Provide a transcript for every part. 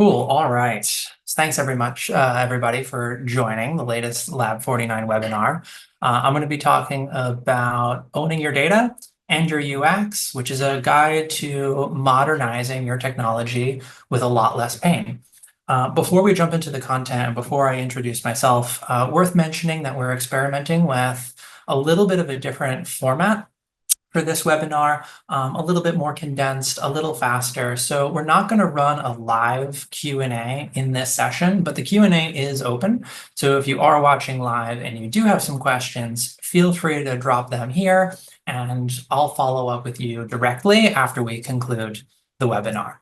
Cool. All right. Thanks very much, everybody, for joining the latest Lab 49 webinar. I'm going to be talking about owning your data and your UX, which is a guide to modernizing your technology with a lot less pain. Before we jump into the content, and before I introduce myself, worth mentioning that we're experimenting with a little bit of a different format for this webinar, a little bit more condensed, a little faster. So we're not going to run a live Q&A in this session, but the Q&A is open. So if you are watching live and you do have some questions, feel free to drop them here, and I'll follow up with you directly after we conclude the webinar.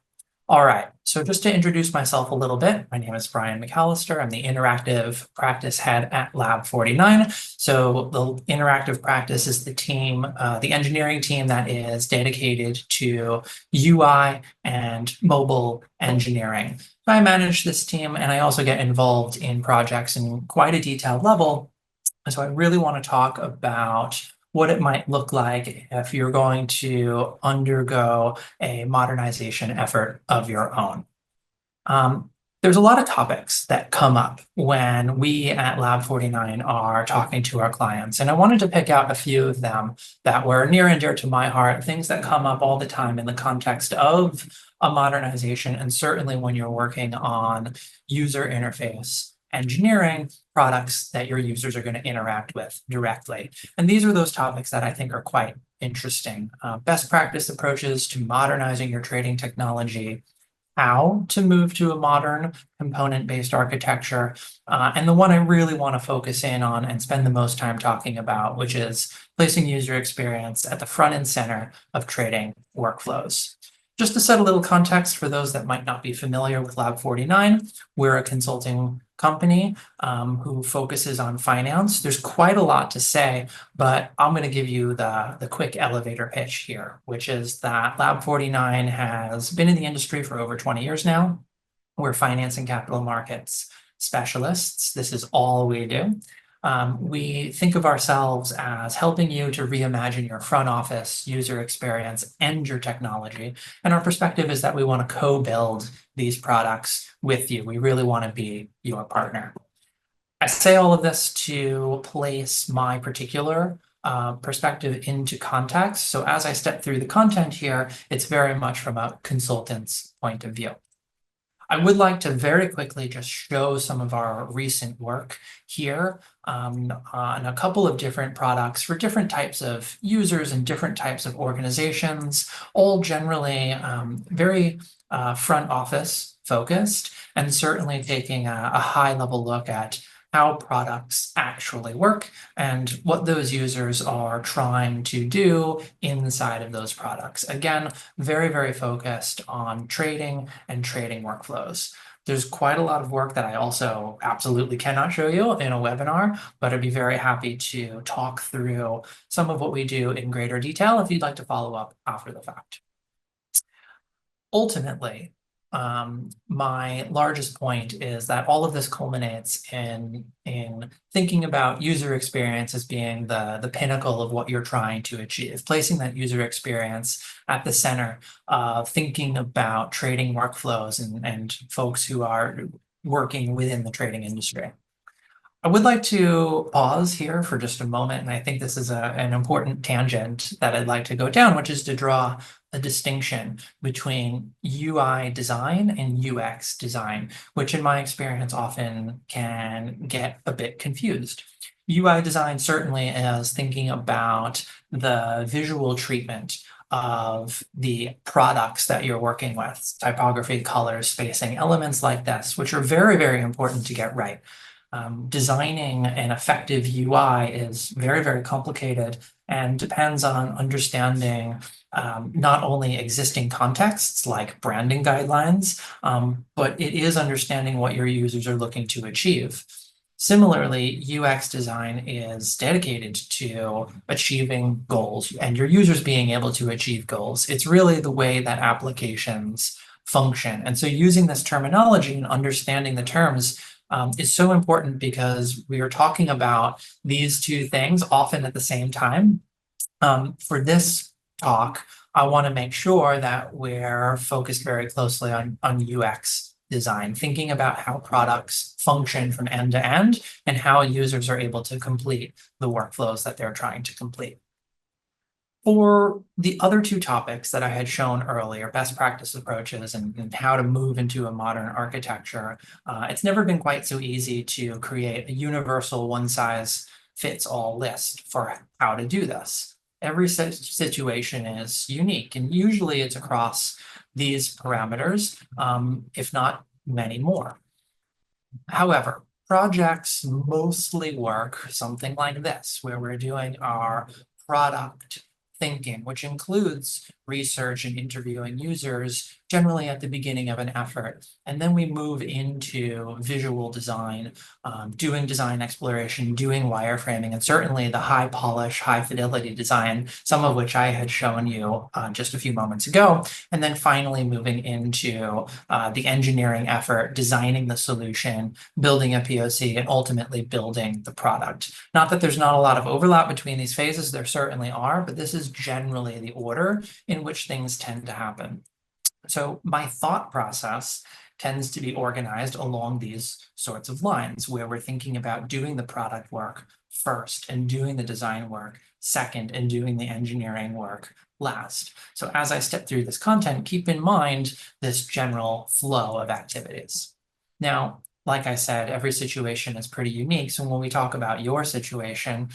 All right, so just to introduce myself a little bit, my name is Brian McAllister. I'm the Interactive Practice Head at Lab 49. So the Interactive Practice is the team, the engineering team that is dedicated to UI and mobile engineering. I manage this team, and I also get involved in projects in quite a detailed level. So I really want to talk about what it might look like if you're going to undergo a modernization effort of your own. There's a lot of topics that come up when we at Lab 49 are talking to our clients, and I wanted to pick out a few of them that were near and dear to my heart, things that come up all the time in the context of a modernization, and certainly when you're working on user interface engineering products that your users are going to interact with directly. And these are those topics that I think are quite interesting. Best practice approaches to modernizing your trading technology, how to move to a modern component-based architecture, and the one I really want to focus in on and spend the most time talking about, which is placing user experience at the front and center of trading workflows. Just to set a little context for those that might not be familiar with Lab 49, we're a consulting company who focuses on finance. There's quite a lot to say, but I'm going to give you the quick elevator pitch here, which is that Lab 49 has been in the industry for over 20 years now. We're finance and capital markets specialists. This is all we do. We think of ourselves as helping you to reimagine your front office user experience and your technology. And our perspective is that we want to co-build these products with you. We really want to be your partner. I say all of this to place my particular perspective into context. So as I step through the content here, it's very much from a consultant's point of view. I would like to very quickly just show some of our recent work here on a couple of different products for different types of users and different types of organizations, all generally very front office focused, and certainly taking a high level look at how products actually work and what those users are trying to do inside of those products. Again, very, very focused on trading and trading workflows. There's quite a lot of work that I also absolutely cannot show you in a webinar, but I'd be very happy to talk through some of what we do in greater detail if you'd like to follow up after the fact. Ultimately, my largest point is that all of this culminates in thinking about user experience as being the pinnacle of what you're trying to achieve, placing that user experience at the center of thinking about trading workflows and folks who are working within the trading industry. I would like to pause here for just a moment, and I think this is an important tangent that I'd like to go down, which is to draw a distinction between UI design and UX design, which in my experience often can get a bit confused. UI design certainly is thinking about the visual treatment of the products that you're working with, typography, colors, spacing, elements like this, which are very, very important to get right. Designing an effective UI is very, very complicated and depends on understanding not only existing contexts like branding guidelines, but it is understanding what your users are looking to achieve. Similarly, UX design is dedicated to achieving goals and your users being able to achieve goals. It's really the way that applications function. And so using this terminology and understanding the terms is so important because we are talking about these two things often at the same time. For this talk, I want to make sure that we're focused very closely on UX design, thinking about how products function from end to end and how users are able to complete the workflows that they're trying to complete. For the other two topics that I had shown earlier, best practice approaches and how to move into a modern architecture, it's never been quite so easy to create a universal one-size-fits-all list for how to do this. Every situation is unique, and usually it's across these parameters, if not many more. However, projects mostly work something like this, where we're doing our product thinking, which includes research and interviewing users generally at the beginning of an effort. And then we move into visual design, doing design exploration, doing wireframing, and certainly the high polish, high fidelity design, some of which I had shown you just a few moments ago. And then finally moving into the engineering effort, designing the solution, building a POC, and ultimately building the product. Not that there's not a lot of overlap between these phases, there certainly are, but this is generally the order in which things tend to happen. So my thought process tends to be organized along these sorts of lines, where we're thinking about doing the product work first and doing the design work second and doing the engineering work last. So as I step through this content, keep in mind this general flow of activities. Now, like I said, every situation is pretty unique. So when we talk about your situation,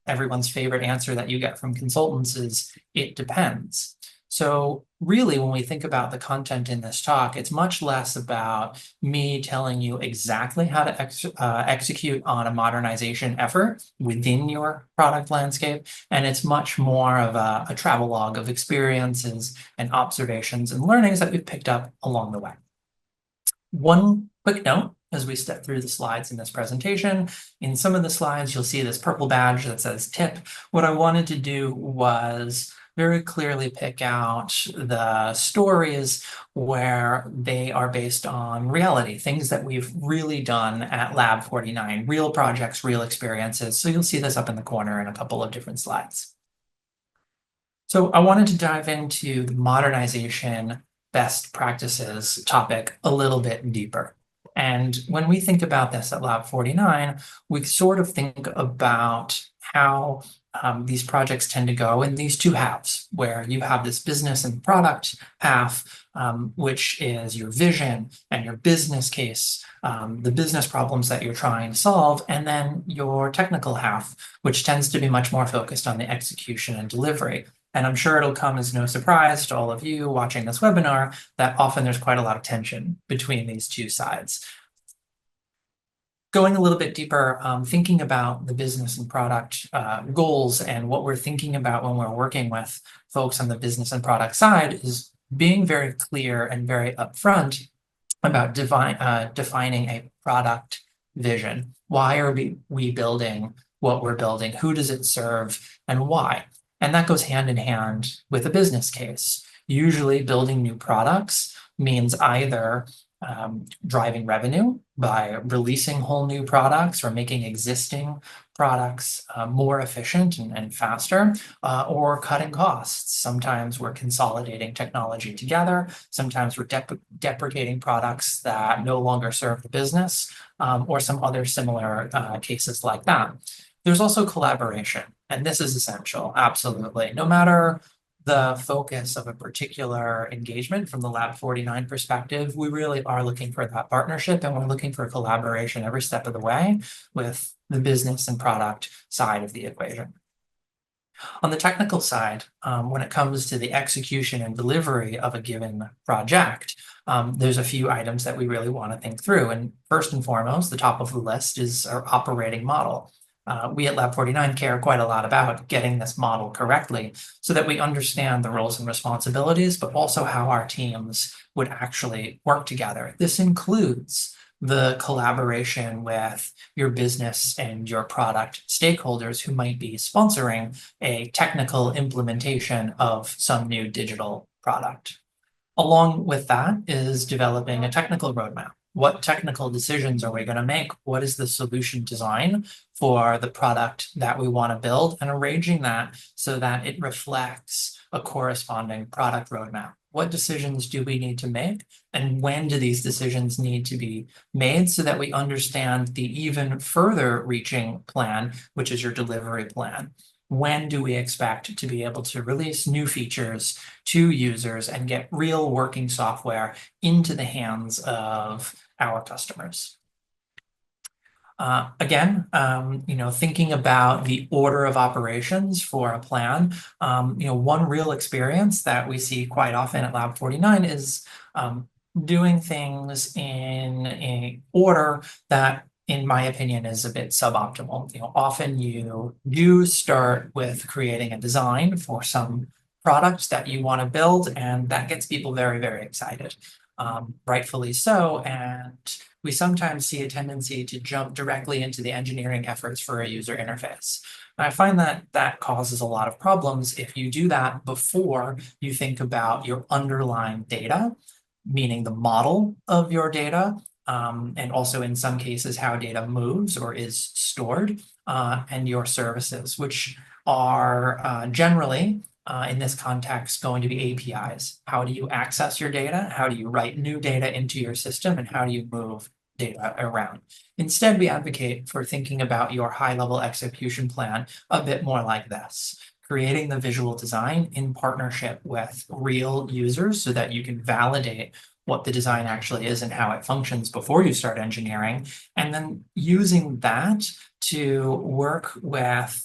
everyone's favorite answer that you get from consultants is, it depends. So really, when we think about the content in this talk, it's much less about me telling you exactly how to execute on a modernization effort within your product landscape. And it's much more of a travelogue of experiences and observations and learnings that we've picked up along the way. One quick note as we step through the slides in this presentation. In some of the slides, you'll see this purple badge that says tip. What I wanted to do was very clearly pick out the stories where they are based on reality, things that we've really done at Lab 49, real projects, real experiences. So you'll see this up in the corner in a couple of different slides. So I wanted to dive into the modernization best practices topic a little bit deeper. And when we think about this at Lab 49, we sort of think about how these projects tend to go in these two halves, where you have this business and product half, which is your vision and your business case, the business problems that you're trying to solve, and then your technical half, which tends to be much more focused on the execution and delivery. And I'm sure it'll come as no surprise to all of you watching this webinar that often there's quite a lot of tension between these two sides. Going a little bit deeper, thinking about the business and product goals and what we're thinking about when we're working with folks on the business and product side is being very clear and very upfront about defining a product vision. Why are we building what we're building? Who does it serve and why? And that goes hand in hand with a business case. Usually building new products means either driving revenue by releasing whole new products or making existing products more efficient and faster, or cutting costs. Sometimes we're consolidating technology together. Sometimes we're deprecating products that no longer serve the business, or some other similar cases like that. There's also collaboration, and this is essential, absolutely. No matter the focus of a particular engagement from the Lab 49 perspective, we really are looking for that partnership, and we're looking for collaboration every step of the way with the business and product side of the equation. On the technical side, when it comes to the execution and delivery of a given project, there's a few items that we really want to think through. And first and foremost, the top of the list is our operating model. We at Lab 49 care quite a lot about getting this model correctly so that we understand the roles and responsibilities, but also how our teams would actually work together. This includes the collaboration with your business and your product stakeholders who might be sponsoring a technical implementation of some new digital product. Along with that is developing a technical roadmap, What technical decisions are we going to make? What is the solution design for the product that we want to build, and arranging that so that it reflects a corresponding product roadmap. What decisions do we need to make, and when do these decisions need to be made, so that we understand the even further reaching plan, which is your delivery plan. When do we expect to be able to release new features to users and get real working software into the hands of our customers? Again, thinking about the order of operations for a plan, one real experience that we see quite often at Lab 49 is doing things in a order that, in my opinion, is a bit suboptimal. Often you do start with creating a design for some product that you want to build, and that gets people very, very excited, rightfully so. And we sometimes see a tendency to jump directly into the engineering efforts for a user interface. And I find that that causes a lot of problems if you do that before you think about your underlying data, meaning the model of your data, and also in some cases how data moves or is stored, and your services, which are generally in this context going to be APIs. How do you access your data? How do you write new data into your system? And how do you move data around? Instead, we advocate for thinking about your high-level execution plan a bit more like this: creating the visual design in partnership with real users so that you can validate what the design actually is and how it functions before you start engineering, and then using that to work with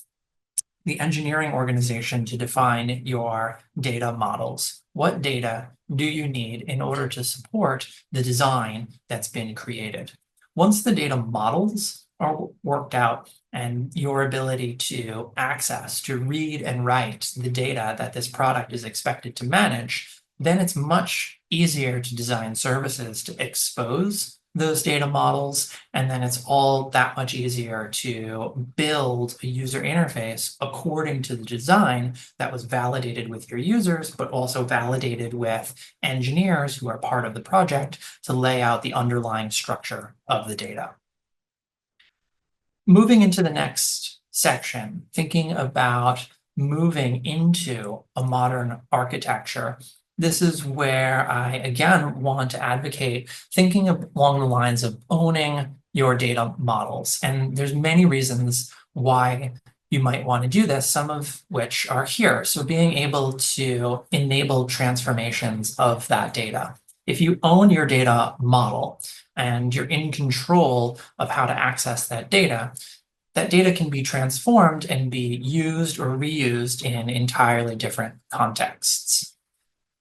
the engineering organization to define your data models. What data do you need in order to support the design that's been created? Once the data models are worked out and your ability to access, to read and write the data that this product is expected to manage, then it's much easier to design services to expose those data models, and then it's all that much easier to build a user interface according to the design that was validated with your users, but also validated with engineers who are part of the project to lay out the underlying structure of the data. Moving into the next section, thinking about moving into a modern architecture, this is where I, again, want to advocate thinking along the lines of owning your data models. And there's many reasons why you might want to do this, some of which are here. So being able to enable transformations of that data. If you own your data model and you're in control of how to access that data can be transformed and be used or reused in entirely different contexts.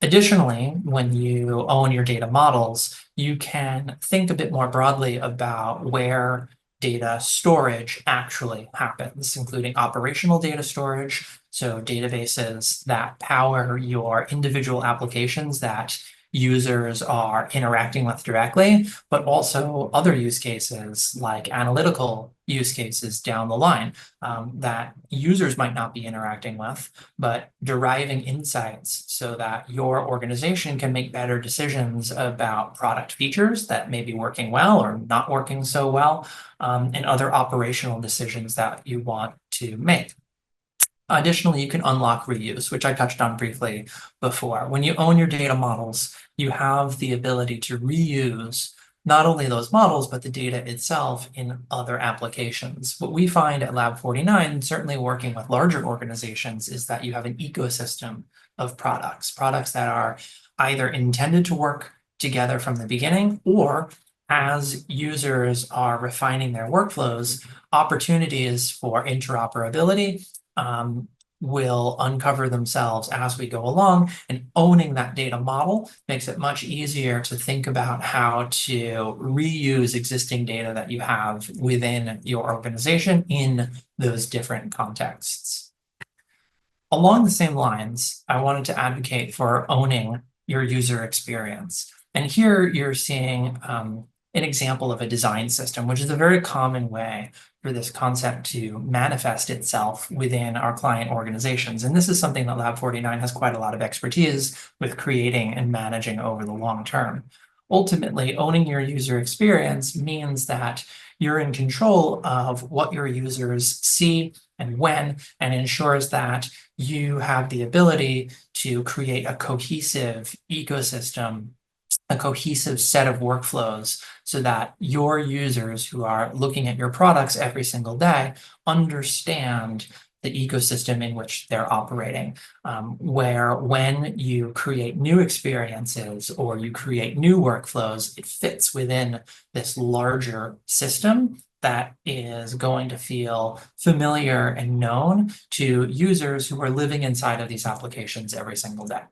Additionally, when you own your data models, you can think a bit more broadly about where data storage actually happens, including operational data storage, so databases that power your individual applications that users are interacting with directly, but also other use cases like analytical use cases down the line that users might not be interacting with, but deriving insights so that your organization can make better decisions about product features that may be working well or not working so well, and other operational decisions that you want to make. Additionally, you can unlock reuse, which I touched on briefly before. When you own your data models, you have the ability to reuse not only those models, but the data itself in other applications. What we find at Lab 49, certainly working with larger organizations, is that you have an ecosystem of products that are either intended to work together from the beginning, or as users are refining their workflows, opportunities for interoperability will uncover themselves as we go along, and owning that data model makes it much easier to think about how to reuse existing data that you have within your organization in those different contexts. Along the same lines, I wanted to advocate for owning your user experience. And here you're seeing an example of a design system, which is a very common way for this concept to manifest itself within our client organizations. And this is something that Lab 49 has quite a lot of expertise with creating and managing over the long term. Ultimately, owning your user experience means that you're in control of what your users see and when, and ensures that you have the ability to create a cohesive ecosystem, a cohesive set of workflows, so that your users who are looking at your products every single day understand the ecosystem in which they're operating, where when you create new experiences or you create new workflows, it fits within this larger system that is going to feel familiar and known to users who are living inside of these applications every single day.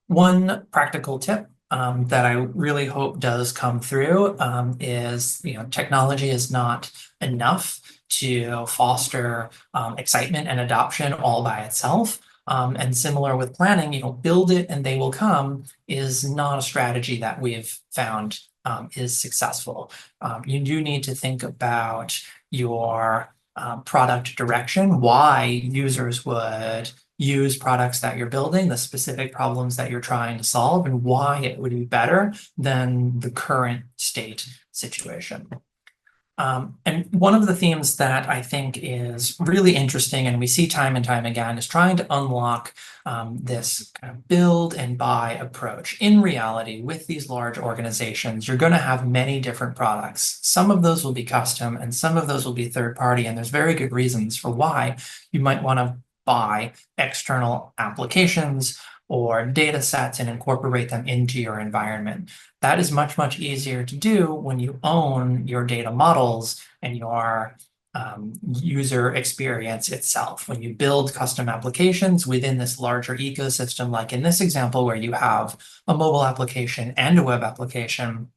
One practical tip that I really hope does come through is, technology is not enough to foster excitement and adoption all by itself. And similar with planning, build it and they will come is not a strategy that we've found is successful. You do need to think about your product direction, why users would use products that you're building, the specific problems that you're trying to solve, and why it would be better than the current state situation. And one of the themes that I think is really interesting, and we see time and time again, is trying to unlock this kind of build and buy approach. In reality, with these large organizations, you're going to have many different products. Some of those will be custom, and some of those will be third party, and there's very good reasons for why you might want to buy external applications or data sets and incorporate them into your environment. That is much, much easier to do when you own your data models and your user experience itself. When you build custom applications within this larger ecosystem, like in this example, where you have a mobile application and a web application,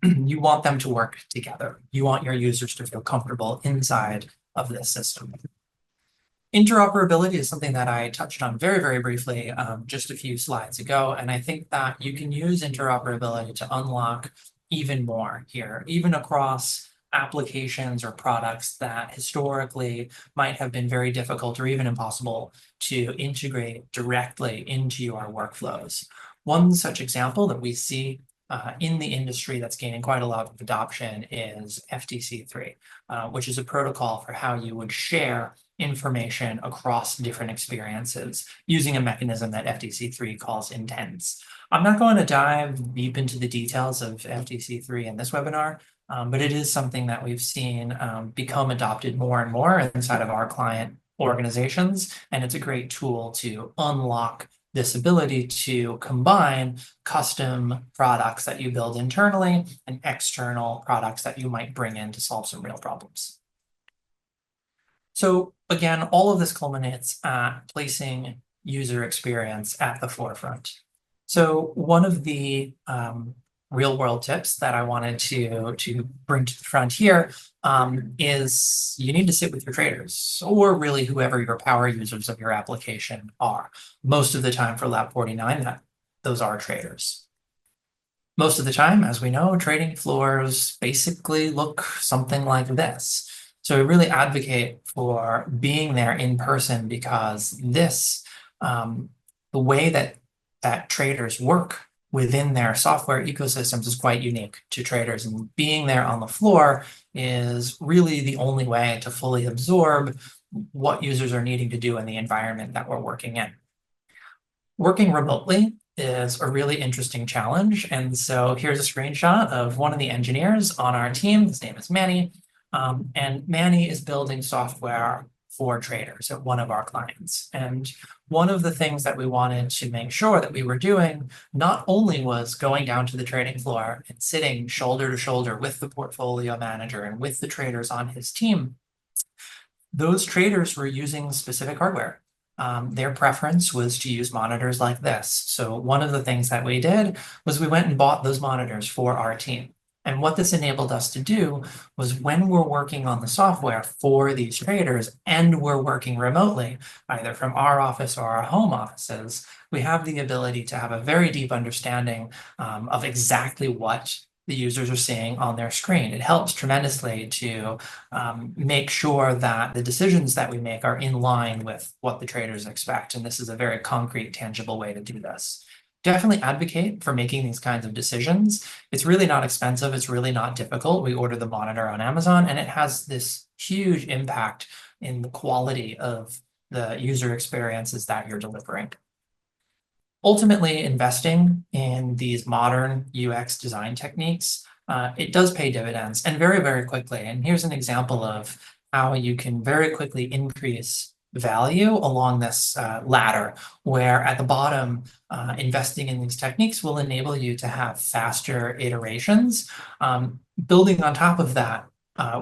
you want them to work together. You want your users to feel comfortable inside of this system. Interoperability is something that I touched on very, very briefly just a few slides ago, and I think that you can use interoperability to unlock even more here, even across applications or products that historically might have been very difficult or even impossible to integrate directly into your workflows. One such example that we see in the industry that's gaining quite a lot of adoption is FTC3, which is a protocol for how you would share information across different experiences using a mechanism that FTC3 calls intents. I'm not going to dive deep into the details of FTC3 in this webinar, but it is something that we've seen become adopted more and more inside of our client organizations, and it's a great tool to unlock this ability to combine custom products that you build internally and external products that you might bring in to solve some real problems. So again, all of this culminates at placing user experience at the forefront. So one of the real world tips that I wanted to bring to the front here is you need to sit with your traders, or really whoever your power users of your application are. Most of the time for Lab 49, those are traders. Most of the time, as we know, trading floors basically look something like this. So we really advocate for being there in person, because this, the way that traders work within their software ecosystems is quite unique to traders, and being there on the floor is really the only way to fully absorb what users are needing to do in the environment that we're working in. Working remotely is a really interesting challenge, and so here's a screenshot of one of the engineers on our team. His name is Manny, and Manny is building software for traders at one of our clients. And one of the things that we wanted to make sure that we were doing not only was going down to the trading floor and sitting shoulder to shoulder with the portfolio manager and with the traders on his team, those traders were using specific hardware. Their preference was to use monitors like this. So one of the things that we did was we went and bought those monitors for our team. And what this enabled us to do was, when we're working on the software for these traders and we're working remotely, either from our office or our home offices, we have the ability to have a very deep understanding of exactly what the users are seeing on their screen. It helps tremendously to make sure that the decisions that we make are in line with what the traders expect. And this is a very concrete, tangible way to do this. definitely advocate for making these kinds of decisions. It's really not expensive. It's really not difficult. We order the monitor on Amazon, and it has this huge impact in the quality of the user experiences that you're delivering. Ultimately, investing in these modern UX design techniques, it does pay dividends, and very, very quickly. And here's an example of how you can very quickly increase value along this ladder, where at the bottom, investing in these techniques will enable you to have faster iterations. Building on top of that,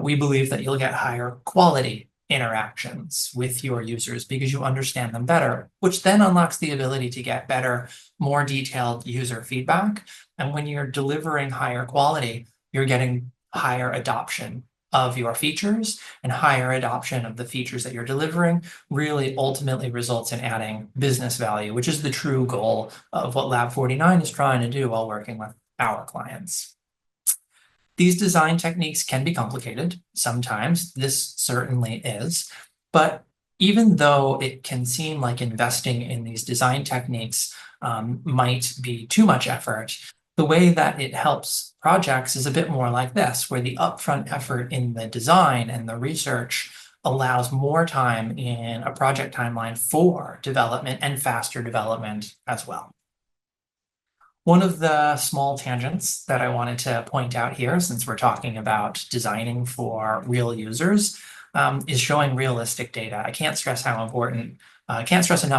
we believe that you'll get higher quality interactions with your users because you understand them better, which then unlocks the ability to get better, more detailed user feedback. And when you're delivering higher quality, you're getting higher adoption of your features, and higher adoption of the features that you're delivering really ultimately results in adding business value, which is the true goal of what Lab 49 is trying to do while working with our clients. These design techniques can be complicated sometimes. This certainly is. But even though it can seem like investing in these design techniques might be too much effort, the way that it helps projects is a bit more like this, where the upfront effort in the design and the research allows more time in a project timeline for development and faster development as well. One of the small tangents that I wanted to point out here, since we're talking about designing for real users, is showing realistic data. I can't stress enough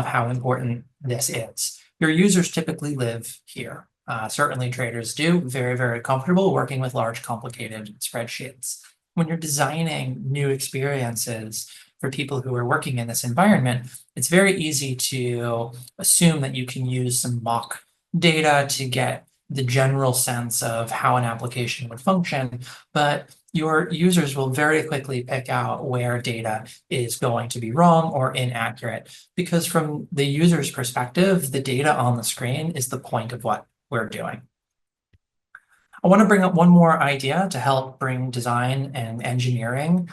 how important this is. Your users typically live here. Certainly traders do, very, very comfortable working with large, complicated spreadsheets. When you're designing new experiences for people who are working in this environment, it's very easy to assume that you can use some mock data to get the general sense of how an application would function, but your users will very quickly pick out where data is going to be wrong or inaccurate, because from the user's perspective, the data on the screen is the point of what we're doing. I want to bring up one more idea to help bring design and engineering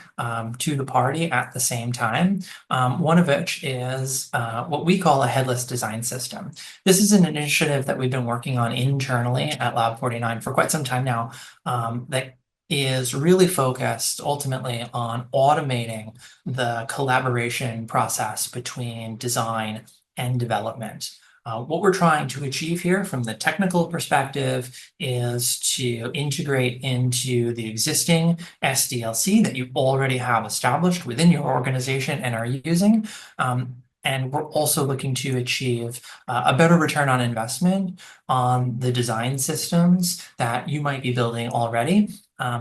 to the party at the same time, one of which is what we call a headless design system. This is an initiative that we've been working on internally at Lab 49 for quite some time now, that is really focused ultimately on automating the collaboration process between design and development. What we're trying to achieve here from the technical perspective is to integrate into the existing SDLC that you already have established within your organization and are using. And we're also looking to achieve a better return on investment on the design systems that you might be building already,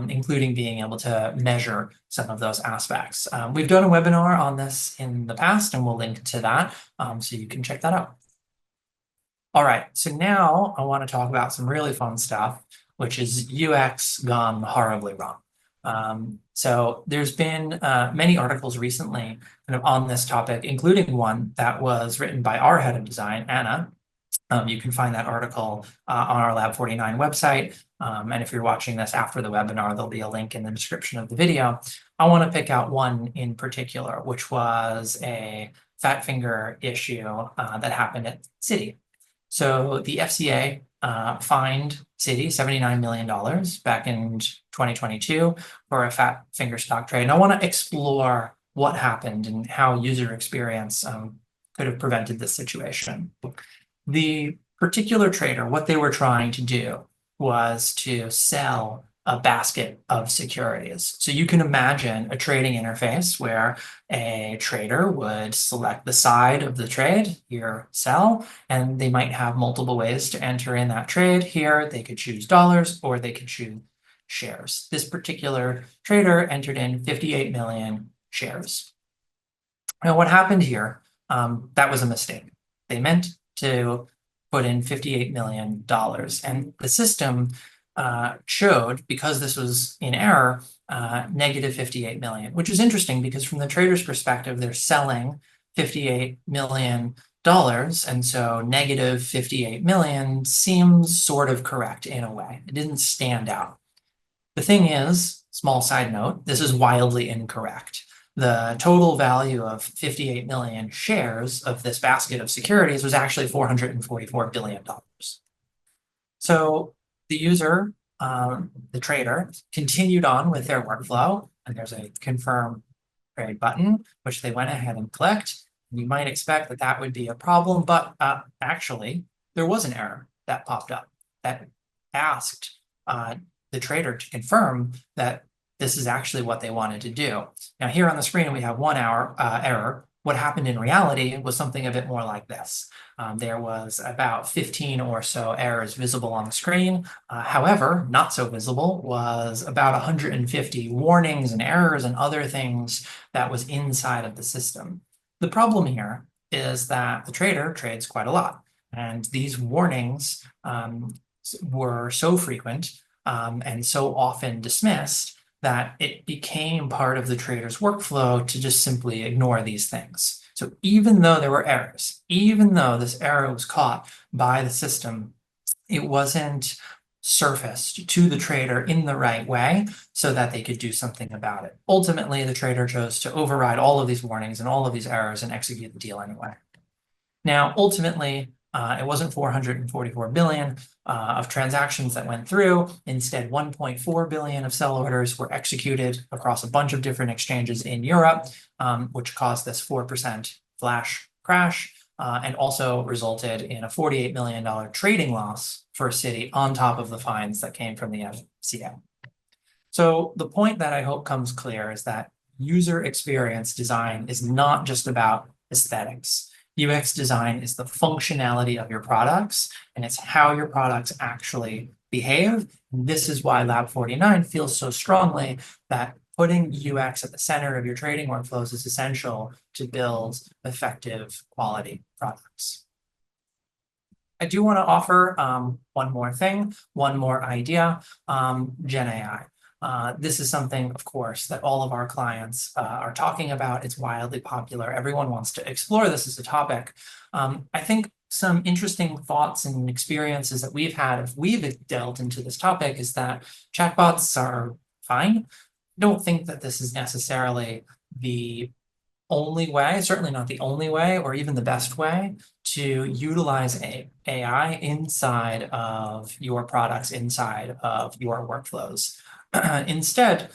including being able to measure some of those aspects. We've done a webinar on this in the past, and we'll link to that so you can check that out. All right, so now I want to talk about some really fun stuff, which is UX gone horribly wrong. So there's been many articles recently kind of on this topic, including one that was written by our head of design, Anna. You can find that article on our Lab 49 website. And if you're watching this after the webinar, there'll be a link in the description of the video. I want to pick out one in particular, which was a fat finger issue that happened at Citi. So the FCA fined Citi $79 million back in 2022 for a fat finger stock trade. And I want to explore what happened and how user experience could have prevented this situation. The particular trader, what they were trying to do was to sell a basket of securities. So you can imagine a trading interface where a trader would select the side of the trade, here sell, and they might have multiple ways to enter in that trade. Here they could choose dollars or they could choose shares. This particular trader entered in 58 million shares. Now what happened here, that was a mistake. They meant to put in $58 million, and the system showed, because this was in error, negative 58 million, which is interesting because from the trader's perspective, they're selling $58 million, and so negative 58 million seems sort of correct in a way. It didn't stand out. The thing is, small side note, this is wildly incorrect. The total value of 58 million shares of this basket of securities was actually $444 billion. So the user, the trader, continued on with their workflow, and there's a confirm trade button, which they went ahead and clicked. You might expect that that would be a problem, but actually, there was an error that popped up that asked the trader to confirm that this is actually what they wanted to do. Now, here on the screen, we have one error. What happened in reality was something a bit more like this. There was about 15 or so errors visible on the screen. However, not so visible was about 150 warnings and errors and other things that was inside of the system. The problem here is that the trader trades quite a lot, and these warnings were so frequent and so often dismissed that it became part of the trader's workflow to just simply ignore these things. So even though there were errors, even though this error was caught by the system, it wasn't surfaced to the trader in the right way so that they could do something about it. Ultimately, the trader chose to override all of these warnings and all of these errors and execute the deal anyway. Now, ultimately, it wasn't 444 billion of transactions that went through. Instead, 1.4 billion of sell orders were executed across a bunch of different exchanges in Europe, which caused this 4% flash crash and also resulted in a $48 million trading loss for Citi on top of the fines that came from the FCA. So the point that I hope comes clear is that user experience design is not just about aesthetics. UX design is the functionality of your products, and it's how your products actually behave. And this is why Lab 49 feels so strongly that putting UX at the center of your trading workflows is essential to build effective quality products. I do want to offer one more thing, one more idea, Gen AI. This is something, of course, that all of our clients are talking about. It's wildly popular. Everyone wants to explore this as a topic. I think some interesting thoughts and experiences that we've had if we've delved into this topic is that chatbots are fine. I don't think that this is necessarily the only way, certainly not the only way or even the best way to utilize AI inside of your products, inside of your workflows. Instead,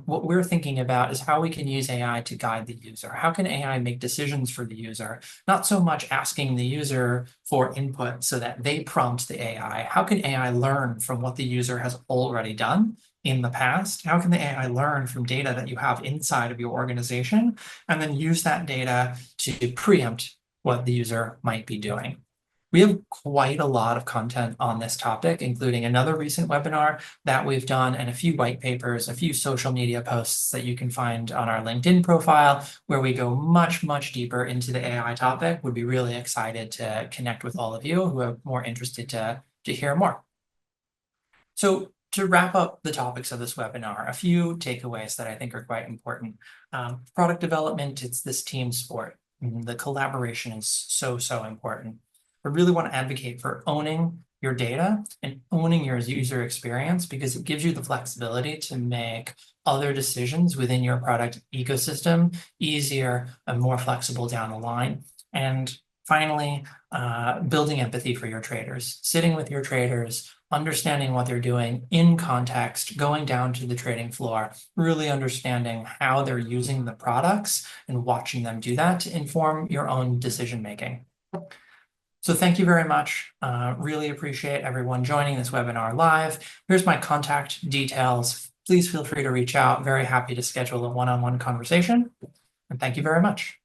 what we're thinking about is how we can use AI to guide the user. How can AI make decisions for the user? Not so much asking the user for input so that they prompt the AI. How can AI learn from what the user has already done in the past? How can the AI learn from data that you have inside of your organization and then use that data to preempt what the user might be doing? We have quite a lot of content on this topic, including another recent webinar that we've done and a few white papers, a few social media posts that you can find on our LinkedIn profile, where we go much, much deeper into the AI topic. Would be really excited to connect with all of you who are more interested to hear more. So to wrap up the topics of this webinar, a few takeaways that I think are quite important. Product development, it's this team sport. The collaboration is so, so important. I really want to advocate for owning your data and owning your user experience because it gives you the flexibility to make other decisions within your product ecosystem easier and more flexible down the line. And finally, building empathy for your traders, sitting with your traders, understanding what they're doing in context, going down to the trading floor, really understanding how they're using the products and watching them do that to inform your own decision making. So thank you very much. Really appreciate everyone joining this webinar live. Here's my contact details. Please feel free to reach out. Very happy to schedule a one-on-one conversation. And thank you very much.